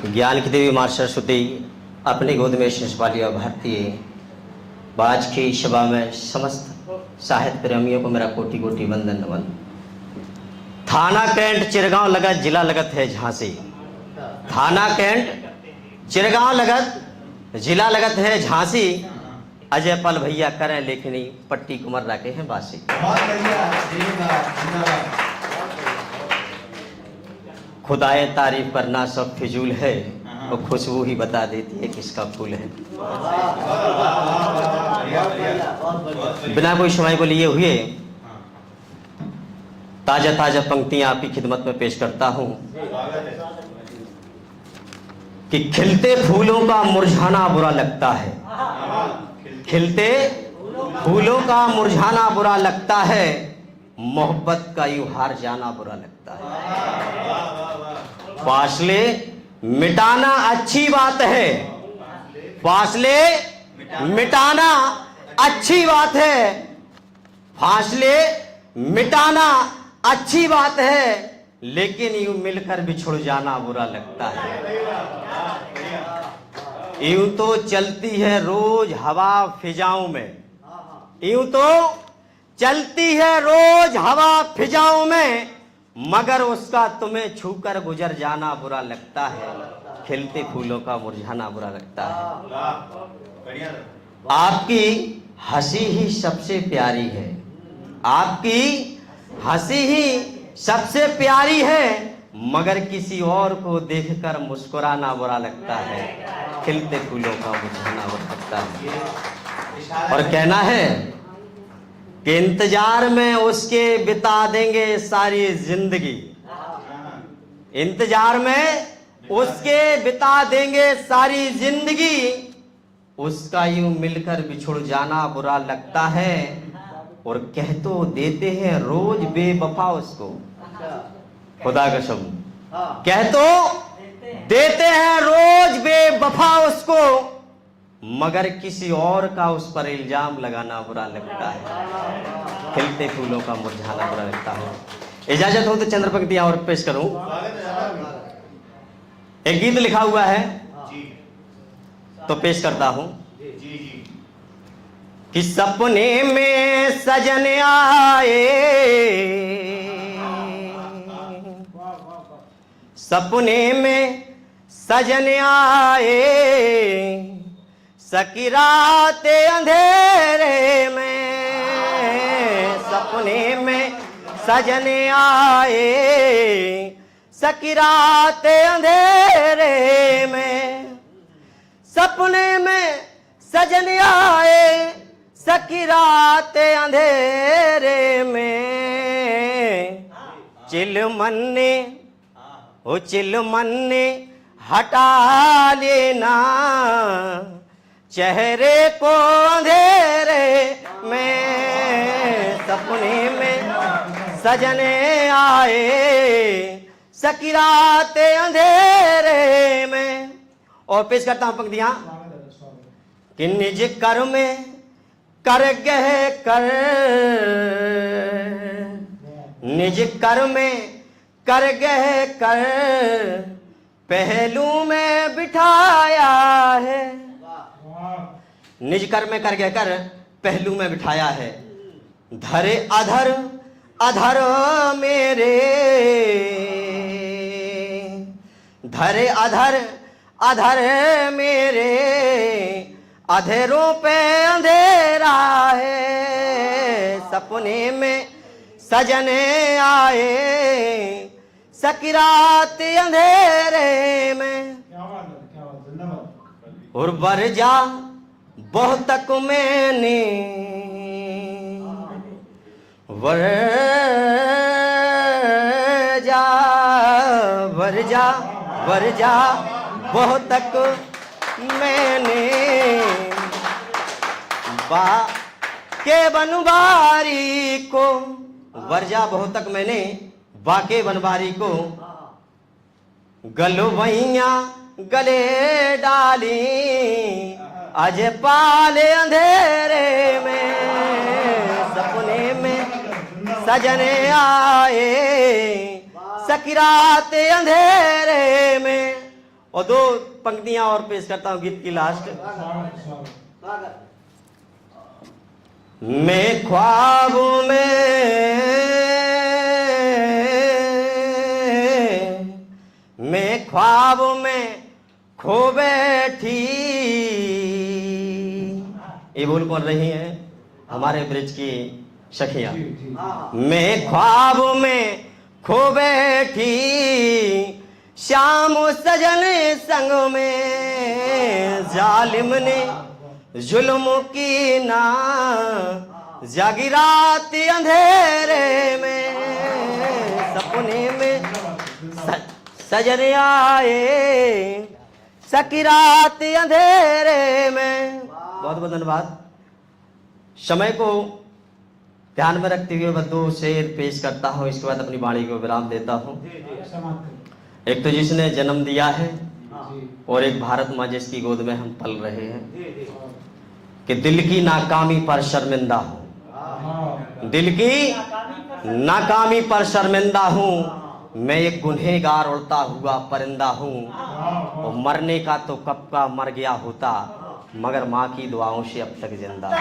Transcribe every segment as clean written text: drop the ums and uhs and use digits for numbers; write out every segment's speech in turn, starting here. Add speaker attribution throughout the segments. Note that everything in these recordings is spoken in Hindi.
Speaker 1: ज्ञान की देवी मां सरस्वती अपनी गोद में शिशुपालिया भारतीय बाज की सभा में समस्त साहित्य प्रेमियों को मेरा कोटि कोटि वंदन नमन। थाना कैंट चिरगांव लगत, जिला लगत है झांसी। थाना कैंट चिरगांव लगत, जिला लगत है झांसी। अजय पल भैया करें लेखनी, पट्टी कुमर रखे हैं बासी। खुदाए तारीफ करना सब फिजूल है, वो खुशबू ही बता देती है किसका फूल है। बिना कोई समय को लिए हुए ताजा ताजा पंक्तियां आपकी खिदमत में पेश करता हूं कि खिलते फूलों का मुरझाना बुरा लगता है। खिलते फूलों का मुरझाना बुरा लगता है, मोहब्बत का यूं हार जाना बुरा लगता है। फासले मिटाना अच्छी बात है, फासले मिटाना अच्छी बात है, फासले मिटाना अच्छी बात है, लेकिन यूं मिलकर बिछुड़ जाना बुरा लगता है। यूं तो चलती है रोज हवा फिजाओं में, यूं तो चलती है रोज हवा फिजाओं में, मगर उसका तुम्हें छूकर गुजर जाना बुरा लगता है। खिलते फूलों का मुरझाना बुरा लगता है। आपकी हंसी ही सबसे प्यारी है, आपकी हंसी ही सबसे प्यारी है, मगर किसी और को देखकर मुस्कुराना बुरा लगता है। खिलते फूलों का मुरझाना बुरा लगता है। और कहना है कि इंतजार में उसके बिता देंगे सारी जिंदगी, इंतजार में उसके बिता देंगे सारी जिंदगी, उसका यूं मिलकर बिछुड़ जाना बुरा लगता है। और कह तो देते हैं रोज बेवफा उसको, खुदा कसम कह तो देते हैं रोज बेवफा उसको, मगर किसी और का उस पर इल्जाम लगाना बुरा लगता है। खिलते फूलों का मुरझाना बुरा लगता है। इजाजत हो तो चंद्र पंक्तियां और पेश करूं। एक गीत लिखा हुआ है तो पेश करता हूं कि सपने में सजन आए, सपने में सजन आए, सकी रात अंधेरे में, सपने में सजन आए, सकी रात अंधेरे में, सपने में सजन आए, सकी रात अंधेरे में, चिलमन ने ओ चिलमन ने हटा लेना चेहरे को अंधेरे में, सपने में सजने आए, सकी रात अंधेरे में। और पेश करता हूं पंक्तियां कि निज कर में कर गह कर, निज कर में कर गह कर, पहलू में बिठाया है। निज कर में कर गह कर, पहलू में बिठाया है। धरे अधर अधर मेरे, धरे अधर अधर मेरे, अधेरों पे अंधेरा है। सपने में सजने आए, सकी रात अंधेरे में। और बरजा बहुत तक मैंने, वरजा वरजा वरजा बहुत तक मैंने, बा के बनवारी को, वर्जा बहुत तक मैंने बाके बनवारी को, गलवैया गले डाली, अजय पाले अंधेरे में, सपने में सजने आए, सकी रात अंधेरे में। और 2 पंक्तियां और पेश करता हूं गीत की लास्ट। मैं ख्वाब में खो बैठी। ये बोल कौन रही है? हमारे ब्रिज की सखियां। मैं ख्वाब में खो बैठी, शाम सजन संग में, जालिम ने जुल्म की ना जागी रात अंधेरे में, सपने में सजन आए सकी रात अंधेरे में। बहुत बहुत धन्यवाद। समय को ध्यान में रखते हुए मैं 2 शेर पेश करता हूँ, इसके बाद अपनी वाणी को विराम देता हूँ। एक तो जिसने जन्म दिया है और एक भारत माँ जिसकी गोद में हम पल रहे हैं, कि दिल की नाकामी पर शर्मिंदा हूँ, दिल की नाकामी पर शर्मिंदा हूँ। मैं एक गुनहगार उड़ता हुआ परिंदा हूँ, और मरने का तो कब का मर गया होता, मगर माँ की दुआओं से अब तक जिंदा हूँ।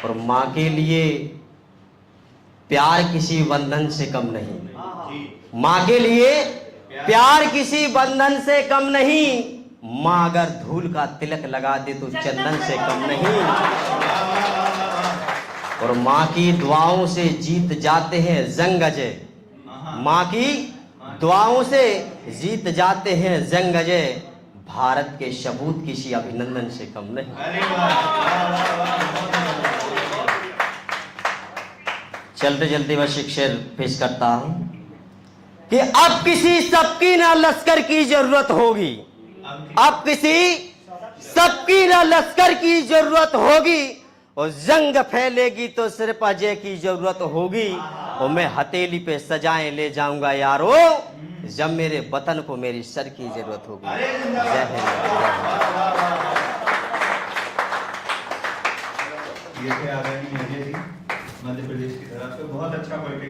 Speaker 1: और माँ के लिए प्यार किसी बंधन से कम नहीं, माँ के लिए प्यार किसी बंधन से कम नहीं। माँ अगर धूल का तिलक लगा दे तो चंदन से कम नहीं। और माँ की दुआओं से जीत जाते हैं जंग अजय, माँ की दुआओं से जीत जाते हैं जंग अजय। भारत के सबूत किसी अभिनंदन से कम नहीं। चलते चलते बस एक शेर पेश करता हूं कि अब किसी सबकी ना लश्कर की जरूरत होगी, अब किसी सबकी ना लश्कर की जरूरत होगी, और जंग फैलेगी तो सिर्फ अजय की जरूरत होगी। और मैं हथेली पे सजाएं ले जाऊंगा यारो, जब मेरे वतन को मेरी सर की जरूरत होगी। जय हिंद।
Speaker 2: ये थे आदरणीय अजय जी मध्य प्रदेश की तरफ से। बहुत अच्छा